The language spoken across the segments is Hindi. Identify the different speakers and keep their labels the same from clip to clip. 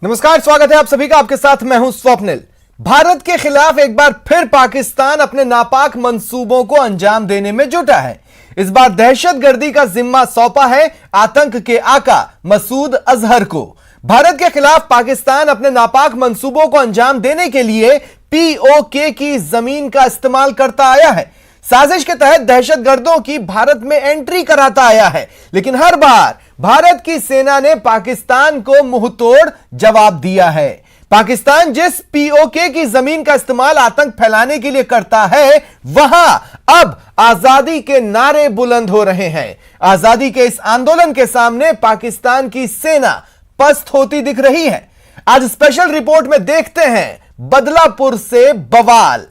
Speaker 1: नमस्कार, स्वागत है आप सभी का। आपके साथ मैं हूं स्वप्निल। भारत के खिलाफ एक बार फिर पाकिस्तान अपने नापाक मंसूबों को अंजाम देने में जुटा है। इस बार दहशतगर्दी का जिम्मा सौंपा है आतंक के आका मसूद अजहर को। भारत के खिलाफ पाकिस्तान अपने नापाक मंसूबों को अंजाम देने के लिए पीओके की जमीन का इस्तेमाल करता आया है। साजिश के तहत दहशतगर्दों की भारत में एंट्री कराता आया है, लेकिन हर बार भारत की सेना ने पाकिस्तान को मुंहतोड़ जवाब दिया है। पाकिस्तान जिस पीओके की जमीन का इस्तेमाल आतंक फैलाने के लिए करता है, वहां अब आजादी के नारे बुलंद हो रहे हैं। आजादी के इस आंदोलन के सामने पाकिस्तान की सेना पस्त होती दिख रही है। आज स्पेशल रिपोर्ट में देखते हैं बदलापुर से बवाल।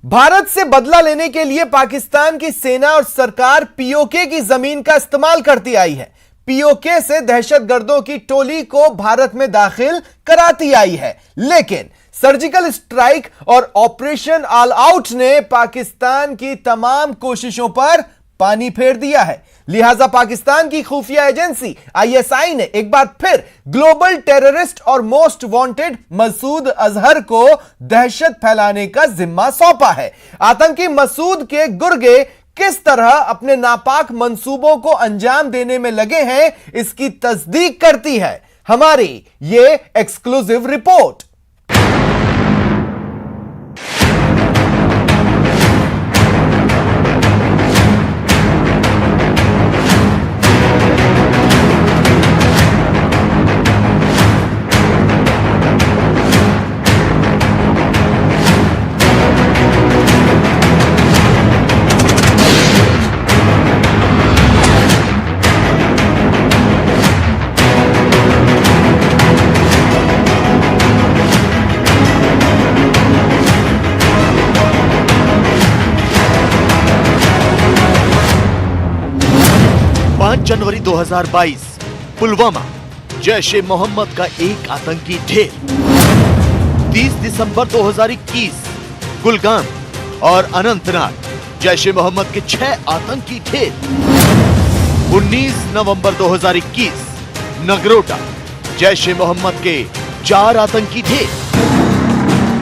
Speaker 1: भारत से बदला लेने के लिए पाकिस्तान की सेना और सरकार पीओके की जमीन का इस्तेमाल करती आई है। पीओके से दहशतगर्दों की टोली को भारत में दाखिल कराती आई है, लेकिन सर्जिकल स्ट्राइक और ऑपरेशन ऑल आउट ने पाकिस्तान की तमाम कोशिशों पर पानी फेर दिया है। लिहाजा पाकिस्तान की खुफिया एजेंसी आईएसआई ने एक बार फिर ग्लोबल टेररिस्ट और मोस्ट वांटेड मसूद अजहर को दहशत फैलाने का जिम्मा सौंपा है। आतंकी मसूद के गुर्गे किस तरह अपने नापाक मंसूबों को अंजाम देने में लगे हैं, इसकी तस्दीक करती है हमारी ये एक्सक्लूसिव रिपोर्ट।
Speaker 2: जनवरी 2022 पुलवामा जैश-ए मोहम्मद का एक आतंकी ढेर। 30 दिसंबर 2021 कुलगाम और अनंतनाग जैश-ए मोहम्मद के 6 आतंकी ढेर। 19 नवंबर 2021 नगरोटा जैश-ए मोहम्मद के 4 आतंकी ढेर।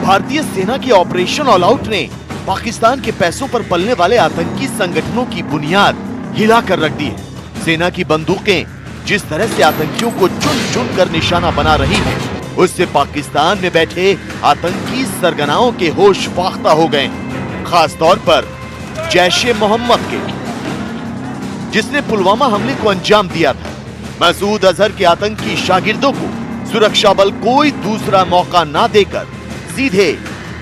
Speaker 2: भारतीय सेना के ऑपरेशन ऑल आउट ने पाकिस्तान के पैसों पर पलने वाले आतंकी संगठनों की बुनियाद हिलाकर रख दी है। सेना की बंदूकें जिस तरह से आतंकियों को चुन चुन कर निशाना बना रही हैं, उससे पाकिस्तान में बैठे आतंकी सरगनाओं के होश फाख्ता हो गए। खास तौर पर जैश-ए मोहम्मद के, जिसने पुलवामा हमले को अंजाम दिया था। मसूद अजहर के आतंकी शागिर्दों को सुरक्षा बल कोई दूसरा मौका ना देकर सीधे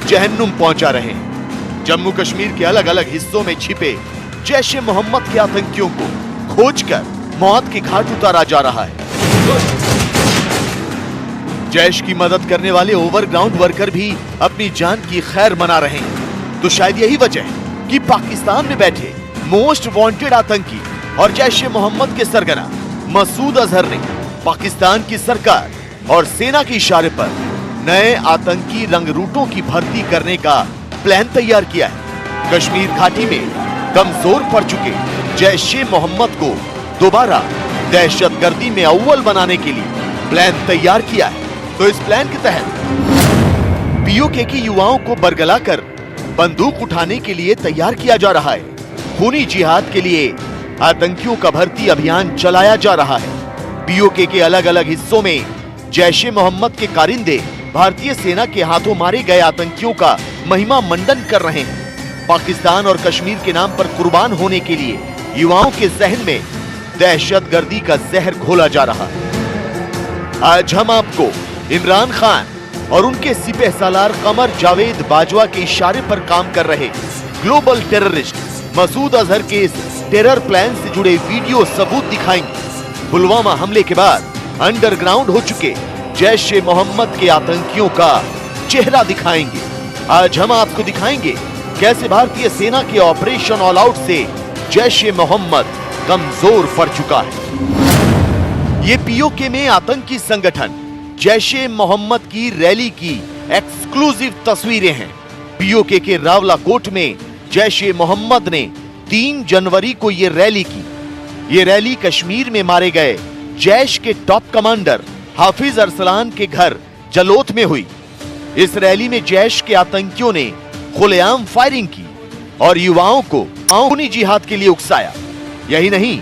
Speaker 2: जहन्नुम पहुंचा रहे हैं। जम्मू कश्मीर के अलग अलग हिस्सों में छिपे जैश-ए मोहम्मद के आतंकियों को खोजकर मौत के घाट उतारा जा रहा है। जैश की मदद करने वाले ओवरग्राउंड वर्कर भी अपनी जान की खैर मना रहे हैं। तो शायद यही वजह है कि पाकिस्तान में बैठे मोस्ट वांटेड आतंकी और जैश-ए मोहम्मद के सरगना मसूद अजहर ने पाकिस्तान की सरकार और सेना के इशारे पर नए आतंकी रंगरूटों की भर्ती करने का प्लान तैयार किया है। कश्मीर घाटी में कमजोर पड़ चुके जैश-ए मोहम्मद को दोबारा दहशतगर्दी में अव्वल बनाने के लिए प्लान तैयार किया है। तो इस प्लान के तहत पीओके की युवाओं को बरगलाकर बंदूक उठाने के लिए तैयार किया जा रहा है। खूनी जिहाद के लिए आतंकियों का भर्ती अभियान चलाया जा रहा है। पीओके के अलग अलग हिस्सों में जैश-ए मोहम्मद के कारिंदे भारतीय सेना के हाथों मारे गए आतंकियों का महिमा मंडन कर रहे हैं। पाकिस्तान और कश्मीर के नाम पर कुर्बान होने के लिए युवाओं के जहन में दहशतगर्दी का जहर घोला जा रहा है। आज हम आपको इमरान खान और उनके सिपहसालार कमर जावेद बाजवा के इशारे पर काम कर रहे ग्लोबल टेररिस्ट मसूद अजहर के इस टेरर प्लान से जुड़े वीडियो सबूत दिखाएंगे। पुलवामा हमले के बाद अंडरग्राउंड हो चुके जैश-ए मोहम्मद के आतंकियों का चेहरा दिखाएंगे। आज हम आपको दिखाएंगे कैसे भारतीय सेना के ऑपरेशन ऑल आउट से जैश-ए मोहम्मद कमजोर पड़ चुका है। ये पीओके में आतंकी संगठन जैश-ए मोहम्मद की रैली की एक्सक्लूसिव तस्वीरें हैं। पीओके के रावलाकोट में जैश-ए-मोहम्मद ने 3 जनवरी को ये रैली की। ये रैली कश्मीर में मारे गए जैश के टॉप कमांडर हाफिज अरसलान के घर जलोथ में हुई। इस रैली में जैश के आतंकियों ने खुलेआम फायरिंग की और युवाओं को खूनी जिहाद के लिए उकसाया। यही नहीं,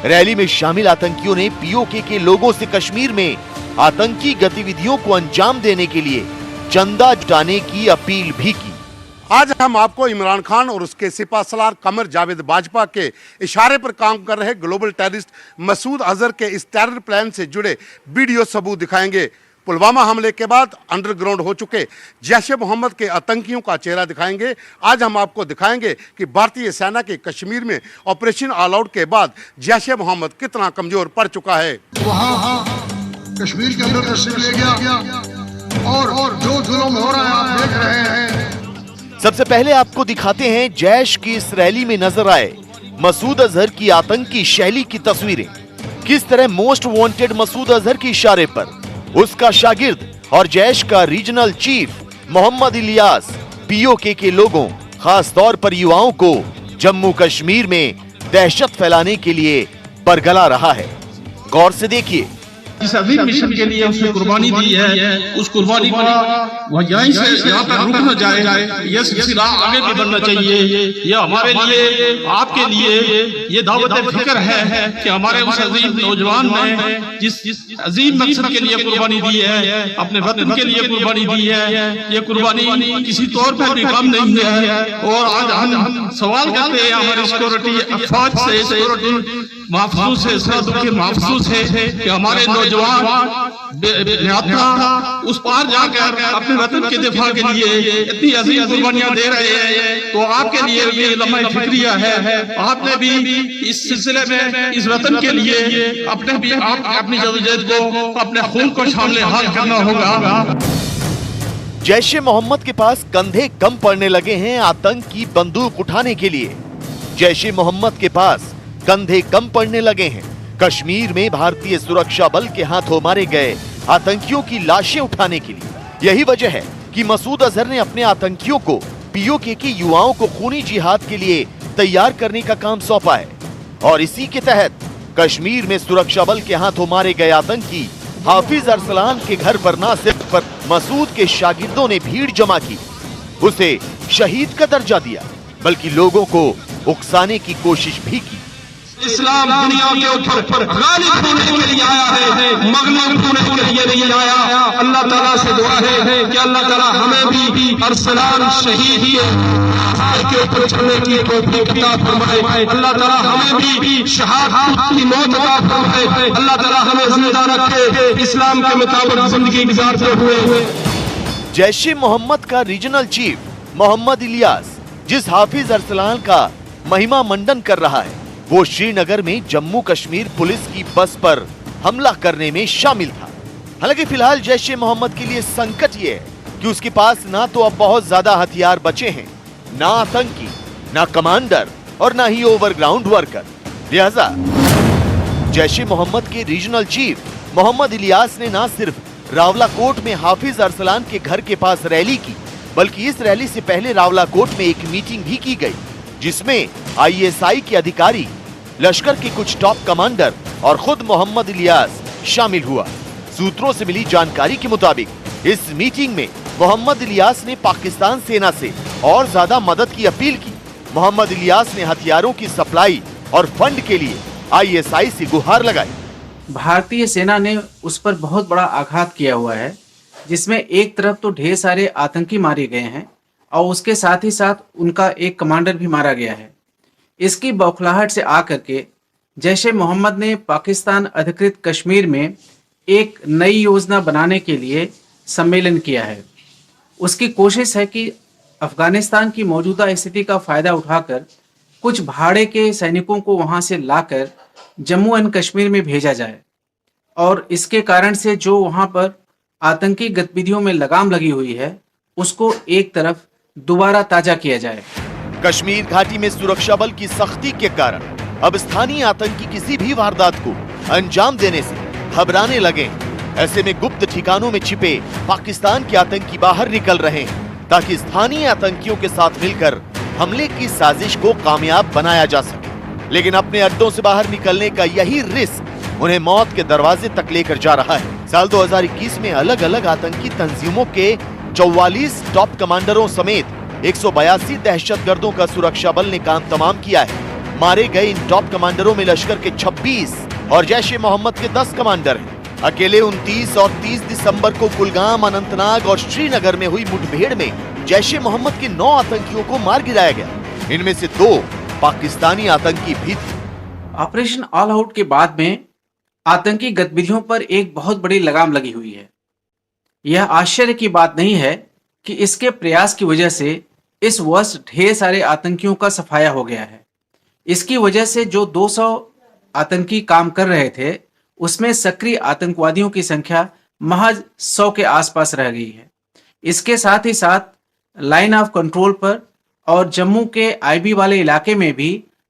Speaker 2: रैली में शामिल आतंकियों ने पीओके के लोगों से कश्मीर में आतंकी गतिविधियों को अंजाम देने के लिए चंदा जुटाने की अपील भी की।
Speaker 3: आज हम आपको इमरान खान और उसके सिपहसालार कमर जावेद बाजवा के इशारे पर काम कर रहे ग्लोबल टेररिस्ट मसूद अजहर के इस टेरर प्लान से जुड़े वीडियो सबूत दिखाएंगे। पुलवामा हमले के बाद अंडरग्राउंड हो चुके जैश-ए-मोहम्मद के आतंकियों का चेहरा दिखाएंगे। आज हम आपको दिखाएंगे कि भारतीय सेना के कश्मीर में ऑपरेशन ऑल आउट के बाद जैश-ए-मोहम्मद कितना कमजोर पड़ चुका है।
Speaker 4: वहाँ कश्मीर के अंदर तशरीफ ले गया और जो जुल्म हो रहा है आप देख रहे हैं।
Speaker 2: सबसे पहले आपको दिखाते हैं जैश की इस रैली में नजर आए मसूद अजहर की आतंकी शैली की तस्वीरें। किस तरह मोस्ट वांटेड मसूद अजहर के इशारे पर उसका शागिर्द और जैश का regional chief Mohammad Ilyas PoK के लोगों, खास तौर पर युवाओं को जम्मू कश्मीर में दहशत फैलाने के लिए बरगला रहा है। गौर से देखिए,
Speaker 5: इस अजीम मिशन के लिए उसने कुर्बानी दी है, उस कुर्बानी को वह यहीं से यहाँ पर रुक न जाए। ये सिलसिला आगे भी बढ़ना चाहिए। ये हमारे लिए, आपके लिए ये दावत फिक्र है कि हमारे उस अजीम नौजवान ने जिस अजीम मकसद के लिए कुर्बानी दी है, अपने वतन के लिए कुर्बानी दी है, ये कुर्बानी किसी तौर पर भी कम नहीं है। और आज हम सवाल करते हैं हमारी सिक्योरिटी फौज से, सिक्योरिटी महफूज है, सरहद के महफूज है कि हमारे नौजवान उस पार जाकर अपने वतन के दिफा के लिए इतनी अजीम कुर्बानियां दे रहे हैं। तो आपके लिए भी लम्हा फिक्रिया है, आपने भी इस सिलसिले में इस वतन के लिए अपनी जदोजहद को, अपने खून को शामिल हाल करना होगा।
Speaker 2: जैश-ए-मोहम्मद के पास कंधे कम पड़ने लगे हैं आतंक की बंदूक उठाने के लिए। जैश-ए-मोहम्मद के पास कंधे कम पड़ने लगे हैं कश्मीर में भारतीय सुरक्षा बल के हाथों मारे गए आतंकियों की लाशें उठाने के लिए। यही वजह है कि मसूद अजहर ने अपने आतंकियों को पीओके के युवाओं को खूनी जिहाद के लिए तैयार करने का काम सौंपा है। और इसी के तहत कश्मीर में सुरक्षा बल के हाथों मारे गए आतंकी हाफिज अरसलान के घर पर न सिर्फ पर मसूद के शागिर्दों ने भीड़ जमा की, उसे शहीद का दर्जा दिया, बल्कि लोगों को उकसाने की कोशिश भी की।
Speaker 5: इस्लाम दुनिया के ऊपर गालिब होने के लिए आया है, मगलूब होने के लिए नहीं आया। अल्लाह ताला से दुआ है कि अल्लाह ताला हमें भी अरसलान शहीद के ऊपर चलने की तौफीक अता फरमाए। अल्लाह ताला हमें भी शहादत की मौत अता फरमाए। अल्लाह ताला हमें जिंदा रखे इस्लाम के मुताबिक जिंदगी गुजारते हुए।
Speaker 2: जैश-ए-मोहम्मद का रीजनल चीफ मोहम्मद इलियास जिस हाफिज अरसलान का महिमा मंडन कर रहा है, वो श्रीनगर में जम्मू कश्मीर पुलिस की बस पर हमला करने में शामिल था। हालांकि फिलहाल जैश-ए-मोहम्मद के लिए संकट ये है कि उसके पास ना तो अब बहुत ज्यादा हथियार बचे हैं, ना आतंकी, ना कमांडर और ना ही ओवरग्राउंड वर्कर। लिहाजा जैश-ए-मोहम्मद के रीजनल चीफ मोहम्मद इलियास ने ना सिर्फ रावलाकोट में हाफिज अरसलान के घर के पास रैली की, बल्कि इस रैली से पहले रावलाकोट में एक मीटिंग भी की गई, जिसमें आईएसआई के अधिकारी, लश्कर के कुछ टॉप कमांडर और खुद मोहम्मद इलियास शामिल हुआ। सूत्रों से मिली जानकारी के मुताबिक इस मीटिंग में मोहम्मद इलियास ने पाकिस्तान सेना से और ज्यादा मदद की अपील की। मोहम्मद इलियास ने हथियारों की सप्लाई और फंड के लिए आईएसआई से गुहार लगाई।
Speaker 6: भारतीय सेना ने उस पर बहुत बड़ा आघात किया हुआ है, जिसमें एक तरफ तो ढेर सारे आतंकी मारे गए हैं और उसके साथ ही साथ उनका एक कमांडर भी मारा गया है। इसकी बौखलाहट से आकर के जैश-ए-मोहम्मद ने पाकिस्तान अधिकृत कश्मीर में एक नई योजना बनाने के लिए सम्मेलन किया है। उसकी कोशिश है कि अफगानिस्तान की मौजूदा स्थिति का फायदा उठाकर कुछ भाड़े के सैनिकों को वहां से लाकर जम्मू एंड कश्मीर में भेजा जाए और इसके कारण से जो वहां पर आतंकी गतिविधियों में लगाम लगी हुई है उसको एक तरफ दोबारा ताजा किया जाए।
Speaker 2: कश्मीर घाटी में सुरक्षा बल की सख्ती के कारण अब स्थानीय आतंकी किसी भी वारदात को अंजाम देने से घबराने लगे। ऐसे में गुप्त ठिकानों में छिपे पाकिस्तान के आतंकी बाहर निकल रहे हैं ताकि स्थानीय आतंकियों के साथ मिलकर हमले की साजिश को कामयाब बनाया जा सके। लेकिन अपने अड्डों से बाहर निकलने का यही रिस्क उन्हें मौत के दरवाजे तक लेकर जा रहा है। साल 2021 में अलग अलग आतंकी तंजीमों के 44 टॉप कमांडरों समेत 182 दहशतगर्दों का सुरक्षा बल ने काम तमाम किया है। मारे गए इन टॉप कमांडरों में लश्कर के 26 और जैश ए मोहम्मद के 10 कमांडर हैं। अकेले 29 और 30 दिसंबर को कुलगाम, अनंतनाग और श्रीनगर में हुई मुठभेड़ में जैश ए मोहम्मद के 9 आतंकियों को मार गिराया गया। इनमें से 2 पाकिस्तानी आतंकी भी थे।
Speaker 6: ऑपरेशन ऑल आउट के बाद में आतंकी गतिविधियों पर एक बहुत बड़ी लगाम लगी हुई है। यह आश्चर्य की बात नहीं है कि इसके प्रयास की वजह से इस वर्ष ढेर सारे आतंकियों का सफाया हो गया है। इसकी वजह से जो 200 आतंकी काम कर रहे थे, उसमें सक्रिय आतंकवादियों की संख्या महज 100 के आसपास रह गई है। इसके साथ ही साथ लाइन ऑफ कंट्रोल पर और जम्मू के आईबी वाले इलाके में भी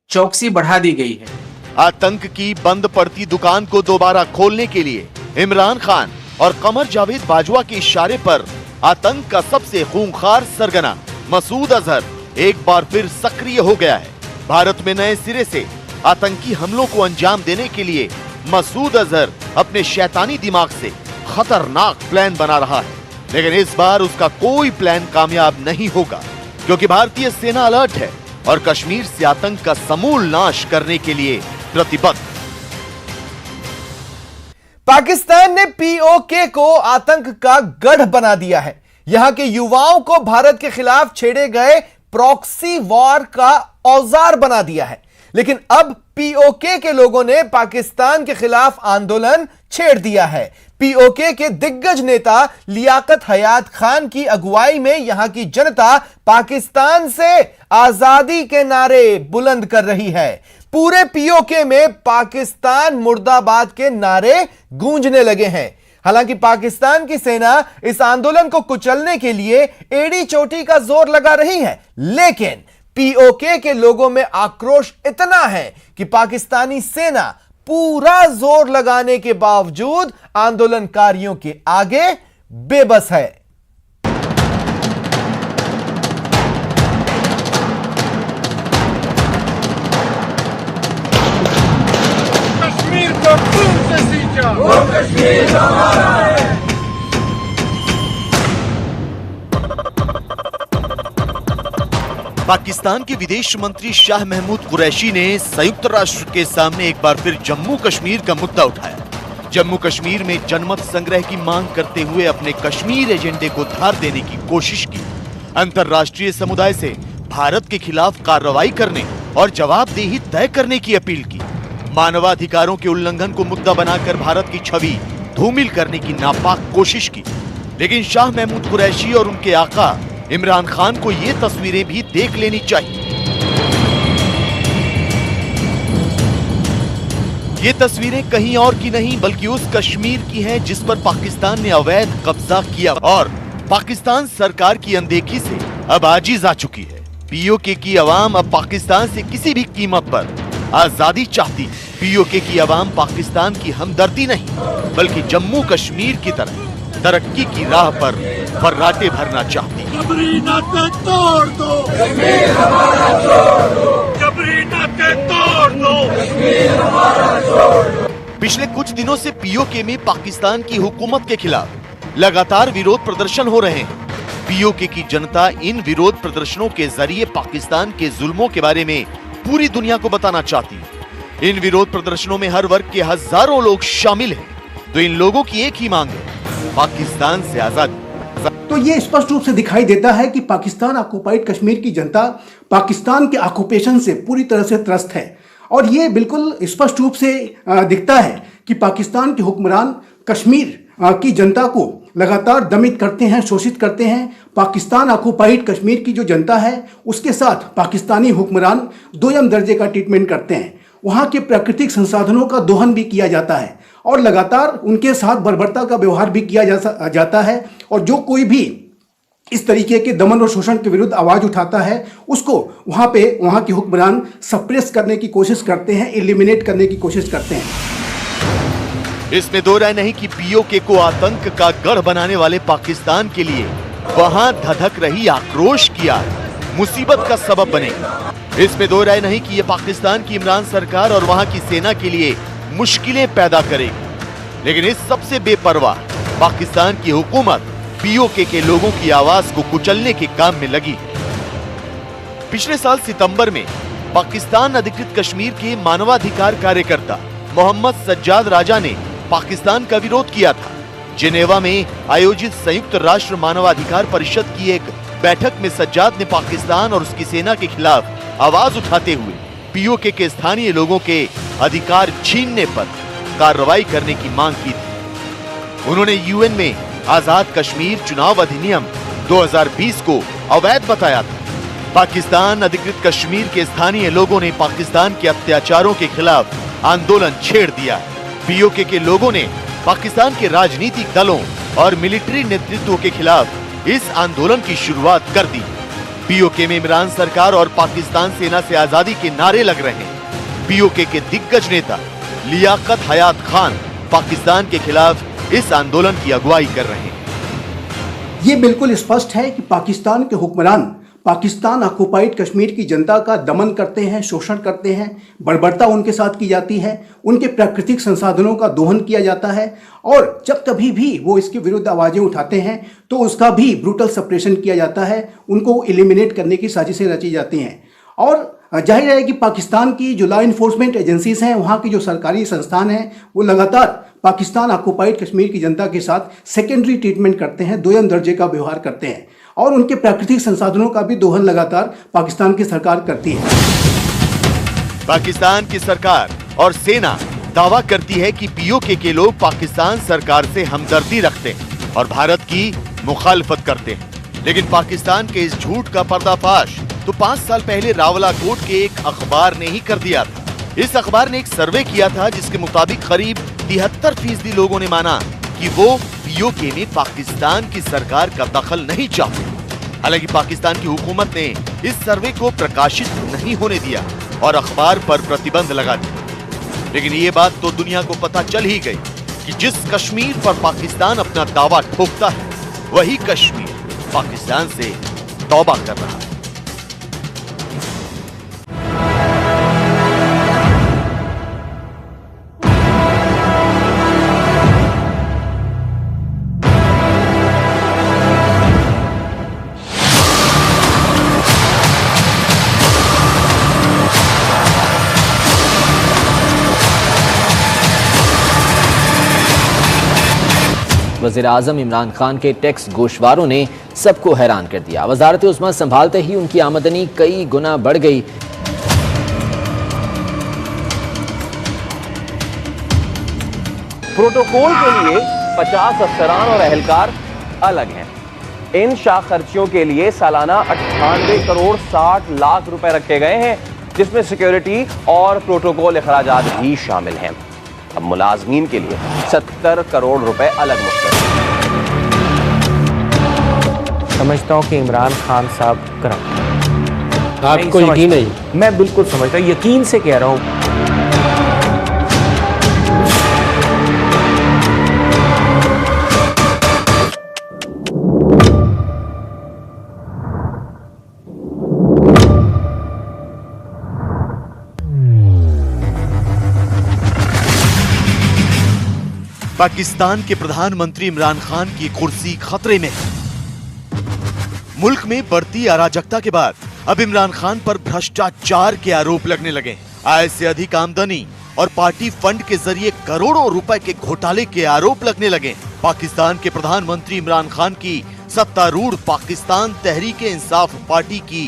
Speaker 6: चौकसी बढ़ा दी गई है।
Speaker 2: आतंक की बंद पड़ती दुकान को दोबारा खोलने के लिए इमरान खान और कमर जावेद बाजवा के इशारे पर आतंक का सबसे खूंखार सरगना मसूद अजहर एक बार फिर सक्रिय हो गया है। भारत में नए सिरे से आतंकी हमलों को अंजाम देने के लिए मसूद अजहर अपने शैतानी दिमाग से खतरनाक प्लान बना रहा है। लेकिन इस बार उसका कोई प्लान कामयाब नहीं होगा, क्योंकि भारतीय सेना अलर्ट है और कश्मीर से आतंक का समूल नाश करने के लिए प्रतिबद्ध।
Speaker 1: पाकिस्तान ने पीओके को आतंक का गढ़ बना दिया है। यहां के युवाओं को भारत के खिलाफ छेड़े गए प्रॉक्सी वॉर का औजार बना दिया है। लेकिन अब पीओके के लोगों ने पाकिस्तान के खिलाफ आंदोलन छेड़ दिया है। पीओके के दिग्गज नेता लियाकत हयात खान की अगुवाई में यहां की जनता पाकिस्तान से आजादी के नारे बुलंद कर रही है। पूरे पीओके में पाकिस्तान मुर्दाबाद के नारे गूंजने लगे हैं। हालांकि पाकिस्तान की सेना इस आंदोलन को कुचलने के लिए एड़ी चोटी का जोर लगा रही है, लेकिन पीओके के लोगों में आक्रोश इतना है कि पाकिस्तानी सेना पूरा जोर लगाने के बावजूद आंदोलनकारियों के आगे बेबस है।
Speaker 7: कश्मीर को खून से सींचा, वो कश्मीर हमारा है।
Speaker 2: पाकिस्तान के विदेश मंत्री शाह महमूद कुरैशी ने संयुक्त राष्ट्र के सामने एक बार फिर जम्मू कश्मीर का मुद्दा उठाया। जम्मू कश्मीर में जनमत संग्रह की मांग करते हुए अपने कश्मीर एजेंडे को धार देने की कोशिश की। अंतर्राष्ट्रीय समुदाय से भारत के खिलाफ कार्रवाई करने और जवाबदेही तय करने की अपील की। मानवाधिकारों के उल्लंघन को मुद्दा बनाकर भारत की छवि धूमिल करने की नापाक कोशिश की। लेकिन शाह महमूद कुरैशी और उनके आका इमरान खान को ये तस्वीरें भी देख लेनी चाहिए। ये तस्वीरें कहीं और की नहीं बल्कि उस कश्मीर की हैं जिस पर पाकिस्तान ने अवैध कब्जा किया और पाकिस्तान सरकार की अनदेखी से अब आजिज आ चुकी है। पीओके की आवाम अब पाकिस्तान से किसी भी कीमत पर आजादी चाहती है। पीओके की आवाम पाकिस्तान की हमदर्दी नहीं बल्कि जम्मू कश्मीर की तरह तरक्की की राह पर फर्राटे भरना चाहती है।
Speaker 7: जबरी नाते तोड़ दो, कश्मीर हमारा छोड़ दो, जबरी नाते तोड़ दो, कश्मीर हमारा छोड़ दो।
Speaker 2: पिछले कुछ दिनों से पीओके में पाकिस्तान की हुकूमत के खिलाफ लगातार विरोध प्रदर्शन हो रहे हैं। पीओके की जनता इन विरोध प्रदर्शनों के जरिए पाकिस्तान के जुल्मों के बारे में पूरी दुनिया को बताना चाहती है। इन विरोध प्रदर्शनों में हर वर्ग के हजारों लोग शामिल हैं। तो इन लोगों की एक ही मांग है, पाकिस्तान से आजादी।
Speaker 8: तो ये स्पष्ट रूप से दिखाई देता है कि पाकिस्तान ऑक्युपाइड कश्मीर की जनता पाकिस्तान के ऑक्युपेशन से पूरी तरह से त्रस्त है। और ये बिल्कुल स्पष्ट रूप से दिखता है कि पाकिस्तान के हुक्मरान कश्मीर की जनता को लगातार दमित करते हैं, शोषित करते हैं। पाकिस्तान ऑक्युपाइड कश्मीर की जो जनता है उसके साथ पाकिस्तानी हुक्मरान दोयम दर्जे का ट्रीटमेंट करते हैं। वहाँ के प्राकृतिक संसाधनों का दोहन भी किया जाता है और लगातार उनके साथ बर्बरता का व्यवहार भी किया जाता है। और जो कोई भी इस तरीके के दमन और शोषण के विरुद्ध आवाज उठाता है उसको वहाँ के हुक्मरान सप्रेस करने की कोशिश करते हैं, एलिमिनेट करने की कोशिश करते हैं।
Speaker 2: इसमें दो राय नहीं कि पीओके को आतंक का गढ़ बनाने वाले पाकिस्तान के लिए वहां धधक रही आक्रोश की आग मुसीबत का सबब बनेगी। इसमें दो राय नहीं कि यह पाकिस्तान की इमरान सरकार और वहां की सेना के लिए मुश्किलें पैदा करेगी। लेकिन इस सबसे बेपरवाह पाकिस्तान की हुकूमत पीओके के लोगों की आवाज को कुचलने के काम में लगी। पिछले साल सितंबर में पाकिस्तान अधिकृत कश्मीर के मानवाधिकार कार्यकर्ता मोहम्मद सज्जाद राजा ने पाकिस्तान का विरोध किया था। जिनेवा में आयोजित संयुक्त राष्ट्र मानवाधिकार परिषद की एक बैठक में सज्जाद ने पाकिस्तान और उसकी सेना के खिलाफ आवाज उठाते हुए पीओके के स्थानीय लोगों के अधिकार छीनने पर कार्रवाई करने की मांग की थी। उन्होंने यूएन में आजाद कश्मीर चुनाव अधिनियम 2020 को अवैध बताया था। पाकिस्तान अधिकृत कश्मीर के स्थानीय लोगों ने पाकिस्तान के अत्याचारों के खिलाफ आंदोलन छेड़ दिया। पीओके के लोगों ने पाकिस्तान के राजनीतिक दलों और मिलिट्री नेतृत्व के खिलाफ इस आंदोलन की शुरुआत कर दी। पीओके में इमरान सरकार और पाकिस्तान सेना से आजादी के नारे लग रहे हैं। पीओके के दिग्गज नेता लियाकत हयात खान पाकिस्तान के खिलाफ इस आंदोलन की अगुवाई कर रहे हैं।
Speaker 8: ये बिल्कुल स्पष्ट है कि पाकिस्तान के हुक्मरान पाकिस्तान ऑक्युपाइड कश्मीर की जनता का दमन करते हैं, शोषण करते हैं, बर्बरता उनके साथ की जाती है, उनके प्राकृतिक संसाधनों का दोहन किया जाता है और जब कभी भी वो इसके विरुद्ध आवाज़ें उठाते हैं तो उसका भी ब्रूटल सप्रेशन किया जाता है, उनको एलिमिनेट करने की साजिशें रची जाती हैं। और जाहिर है कि पाकिस्तान की जो लॉ इन्फोर्समेंट एजेंसीज हैं, वहाँ की जो सरकारी संस्थान हैं, वो लगातार पाकिस्तान ऑक्युपाइड कश्मीर की जनता के साथ सेकेंडरी ट्रीटमेंट करते हैं, दोयम दर्जे का व्यवहार करते हैं और उनके प्राकृतिक संसाधनों का भी दोहन लगातार पाकिस्तान की सरकार करती है।
Speaker 2: पाकिस्तान की सरकार और सेना दावा करती है कि पीओके के लोग पाकिस्तान सरकार से हमदर्दी रखते हैं और भारत की मुखालफत करते हैं। लेकिन पाकिस्तान के इस झूठ का पर्दाफाश तो 5 साल पहले रावलाकोट के एक अखबार ने ही कर दिया था। इस अखबार ने एक सर्वे किया था जिसके मुताबिक करीब 73% लोगों ने माना कि वो पीओके में पाकिस्तान की सरकार का दखल नहीं चाहते। हालांकि पाकिस्तान की हुकूमत ने इस सर्वे को प्रकाशित नहीं होने दिया और अखबार पर प्रतिबंध लगा दिया। लेकिन ये बात तो दुनिया को पता चल ही गई कि जिस कश्मीर पर पाकिस्तान अपना दावा ठोकता है वही कश्मीर पाकिस्तान से तौबा कर रहा है।
Speaker 9: वज़ीर-ए-आज़म इमरान खान के टैक्स गोशवारों ने सबको हैरान कर दिया। वज़ारत उस्मा संभालते ही उनकी आमदनी कई गुना बढ़ गई।
Speaker 10: प्रोटोकॉल के लिए 50 अफसरान और अहलकार अलग हैं। इन शाख खर्चियों के लिए सालाना 98 करोड़ 60 लाख रुपए रखे गए हैं, जिसमें सिक्योरिटी और प्रोटोकॉल अखराजात भी शामिल हैं। अब मुलाजमीन के लिए 70 करोड़ रुपए अलग मुख्तर।
Speaker 11: समझता हूँ कि इमरान खान साहब करप्ट।
Speaker 12: आपको यकीन नहीं?
Speaker 11: मैं बिल्कुल समझता हूँ, यकीन से कह रहा हूँ।
Speaker 2: पाकिस्तान के प्रधानमंत्री इमरान खान की कुर्सी खतरे में है। मुल्क में बढ़ती अराजकता के बाद अब इमरान खान पर भ्रष्टाचार के आरोप लगने लगे हैं। आय से अधिक आमदनी और पार्टी फंड के जरिए करोड़ों रुपए के घोटाले के आरोप लगने लगे। पाकिस्तान के प्रधानमंत्री इमरान खान की सत्तारूढ़ पाकिस्तान तहरीक इंसाफ पार्टी की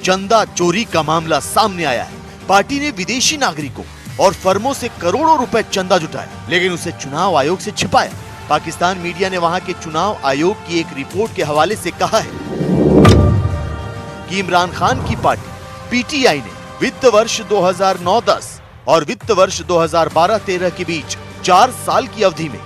Speaker 2: चंदा चोरी का मामला सामने आया है। पार्टी ने विदेशी नागरिकों और फर्मों से करोड़ों रुपए चंदा जुटाया, लेकिन उसे चुनाव आयोग से छिपाया। पाकिस्तान मीडिया ने वहां के चुनाव आयोग की एक रिपोर्ट के हवाले से कहा है कि इमरान खान की पार्टी पीटीआई ने वित्त वर्ष 2009-10 और वित्त वर्ष 2012-13 के बीच 4 साल की अवधि में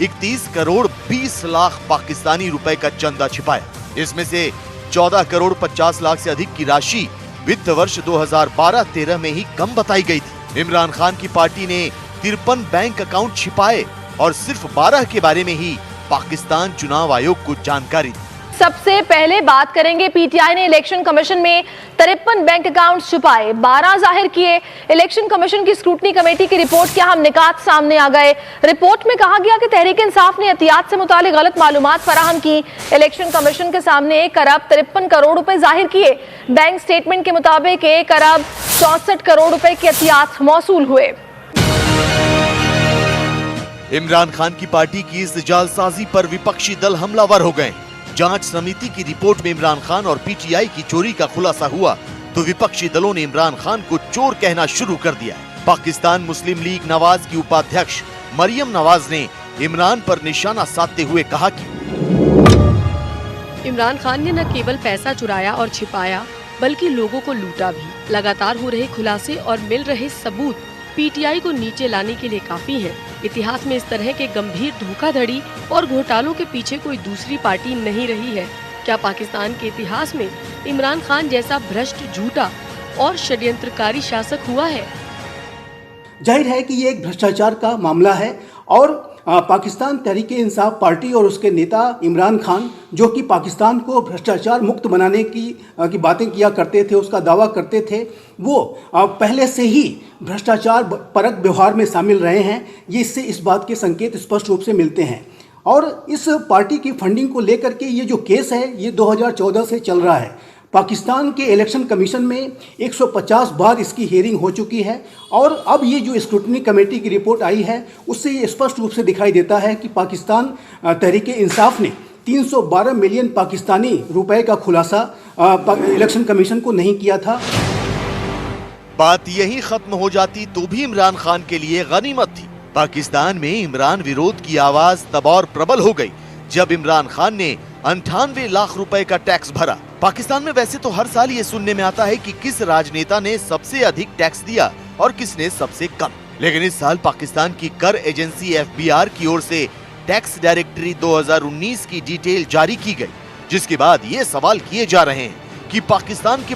Speaker 2: 31 करोड़ 20 लाख पाकिस्तानी रुपए का चंदा छिपाया। इसमें से 14 करोड़ 50 लाख से अधिक की राशि वित्त वर्ष 2012-13 में ही कम बताई गई थी। इमरान खान की पार्टी ने 53 बैंक अकाउंट छिपाए और सिर्फ 12 के बारे में ही पाकिस्तान चुनाव आयोग को जानकारी दी।
Speaker 12: सबसे पहले बात करेंगे, पीटीआई ने इलेक्शन कमीशन में 53 बैंक अकाउंट छुपाए, 12 जाहिर किए। इलेक्शन कमीशन की स्क्रूटनी कमेटी की रिपोर्ट के अहम निकात सामने आ गए। रिपोर्ट में कहा गया कि तहरीक इंसाफ ने एहतियात से मुतालिक गलत मालूमात फराहम की। इलेक्शन कमीशन के सामने 1 अरब 53 करोड़ रुपए जाहिर किए। बैंक स्टेटमेंट के मुताबिक 1 अरब 64 करोड़ रुपए के एहतियात मौसूल हुए।
Speaker 2: इमरान खान की पार्टी की इस जालसाजी पर विपक्षी दल हमलावर हो गए। जांच समिति की रिपोर्ट में इमरान खान और पीटीआई की चोरी का खुलासा हुआ तो विपक्षी दलों ने इमरान खान को चोर कहना शुरू कर दिया। पाकिस्तान मुस्लिम लीग नवाज की उपाध्यक्ष मरियम नवाज ने इमरान पर निशाना साधते हुए कहा कि
Speaker 13: इमरान खान ने न केवल पैसा चुराया और छिपाया बल्कि लोगों को लूटा भी। लगातार हो रहे खुलासे और मिल रहे सबूत पीटीआई को नीचे लाने के लिए काफी है। इतिहास में इस तरह के गंभीर धोखाधड़ी और घोटालों के पीछे कोई दूसरी पार्टी नहीं रही है। क्या पाकिस्तान के इतिहास में इमरान खान जैसा भ्रष्ट, झूठा और षड्यंत्रकारी शासक हुआ है?
Speaker 8: जाहिर है कि ये एक भ्रष्टाचार का मामला है और पाकिस्तान तहरीक इंसाफ पार्टी और उसके नेता इमरान खान, जो कि पाकिस्तान को भ्रष्टाचार मुक्त बनाने की बातें किया करते थे, उसका दावा करते थे, वो पहले से ही भ्रष्टाचार परक व्यवहार में शामिल रहे हैं। ये इससे इस बात के संकेत स्पष्ट रूप से मिलते हैं। और इस पार्टी की फंडिंग को लेकर के ये जो केस है ये 2014 से चल रहा है। पाकिस्तान के इलेक्शन कमीशन में 150 बार इसकी हियरिंग हो चुकी है और अब ये जो स्क्रूटनी कमेटी की रिपोर्ट आई है उससे ये स्पष्ट रूप से दिखाई देता है कि पाकिस्तान तहरीक इंसाफ ने 312 मिलियन पाकिस्तानी रुपए का खुलासा इलेक्शन कमीशन को नहीं किया था।
Speaker 2: बात यही खत्म हो जाती तो भी इमरान खान के लिए गनीमत थी। पाकिस्तान में इमरान विरोध की आवाज तब और प्रबल हो गई जब इमरान खान ने 98 लाख रुपए का टैक्स भरा। पाकिस्तान में वैसे तो हर साल ये सुनने में आता है कि किस राजनेता ने सबसे अधिक टैक्स दिया और किसने सबसे कम, लेकिन इस साल पाकिस्तान की कर एजेंसी FBR की ओर से टैक्स डायरेक्टरी 2019 की डिटेल जारी की गई, जिसके बाद ये सवाल किए जा रहे हैं कि पाकिस्तान के